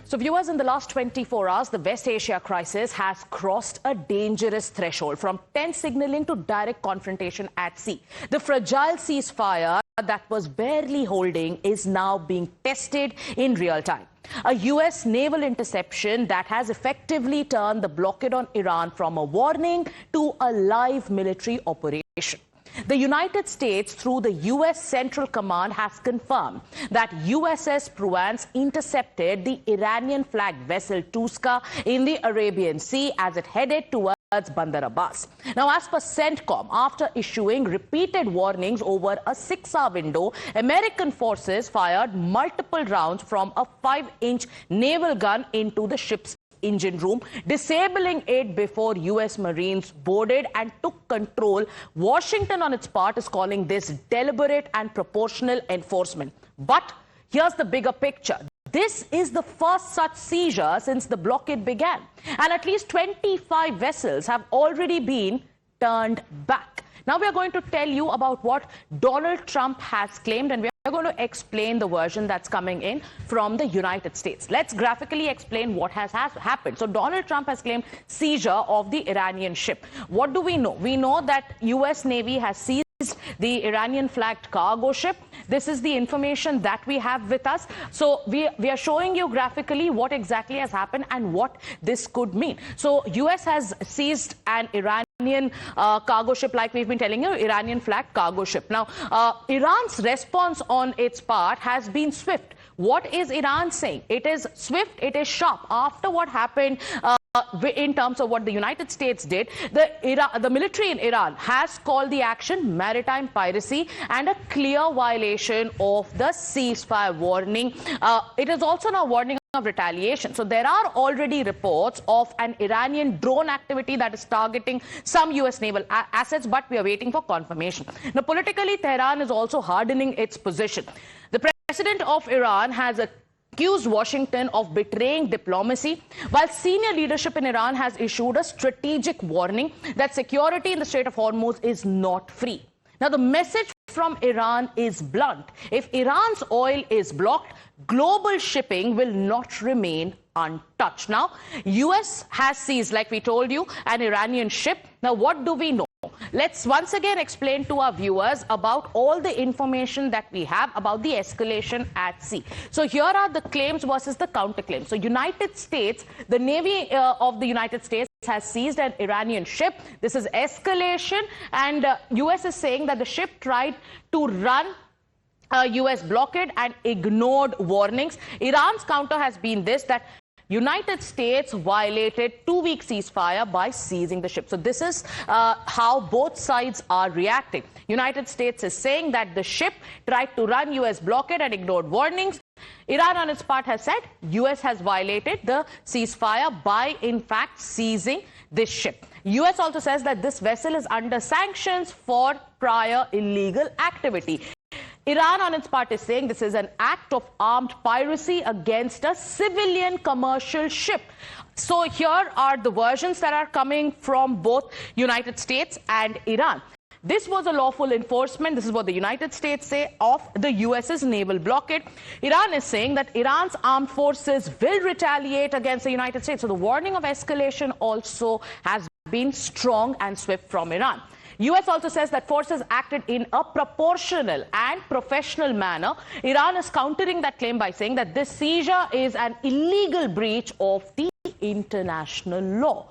So viewers, in the last 24 hours, the West Asia crisis has crossed a dangerous threshold from tense signaling to direct confrontation at sea. The fragile ceasefire that was barely holding is now being tested in real time. A U.S. naval interception that has effectively turned the blockade on Iran from a warning to a live military operation. The United States, through the U.S. Central Command, has confirmed that USS Provence intercepted the Iranian-flagged vessel Tuska in the Arabian Sea as it headed towards Bandar Abbas. Now, as per CENTCOM, after issuing repeated warnings over a 6-hour window, American forces fired multiple rounds from a 5-inch naval gun into the ship's engine room, disabling it before U.S. Marines boarded and took control. Washington, on its part, is calling this deliberate and proportional enforcement. But here's the bigger picture. This is the first such seizure since the blockade began, and at least 25 vessels have already been turned back. Now we are going to tell you about what Donald Trump has claimed, and we are going to explain the version that's coming in from the United States. Let's graphically explain what has happened. So Donald Trump has claimed seizure of the Iranian ship. What do we know? We know that U.S. Navy has seized the Iranian-flagged cargo ship. This is the information that we have with us. So we are showing you graphically what exactly has happened and what this could mean. So U.S. has seized an Iranian cargo ship, like we've been telling you, Iranian-flagged cargo ship. Now, Iran's response on its part has been swift. What is Iran saying? It is swift, it is sharp. After what happened in terms of what the United States did, the military in Iran has called the action maritime piracy and a clear violation of the ceasefire warning. It is also now warning of retaliation. So there are already reports of an Iranian drone activity that is targeting some U.S. naval assets, but we are waiting for confirmation. Now, politically, Tehran is also hardening its position. The president of Iran has accused Washington of betraying diplomacy, while senior leadership in Iran has issued a strategic warning that security in the Strait of Hormuz is not free. Now, the message from Iran is blunt. If Iran's oil is blocked, global shipping will not remain untouched. Now, U.S. has seized, like we told you, an Iranian ship. Now, what do we know? Let's once again explain to our viewers about all the information that we have about the escalation at sea. So here are the claims versus the counterclaims. So United States, the Navy of the United States has seized an Iranian ship. This is escalation, and U.S. is saying that the ship tried to run a U.S. blockade and ignored warnings. Iran's counter has been this, that United States violated 2-week ceasefire by seizing the ship. So this is how both sides are reacting. United States is saying that the ship tried to run U.S. blockade and ignored warnings. Iran, on its part, has said U.S. has violated the ceasefire by, in fact, seizing this ship. U.S. also says that this vessel is under sanctions for prior illegal activity. Iran, on its part, is saying this is an act of armed piracy against a civilian commercial ship. So here are the versions that are coming from both United States and Iran. This was a lawful enforcement, this is what the United States say, of the US's naval blockade. Iran is saying that Iran's armed forces will retaliate against the United States. So the warning of escalation also has been strong and swift from Iran. U.S. also says that forces acted in a proportional and professional manner. Iran is countering that claim by saying that this seizure is an illegal breach of the international law.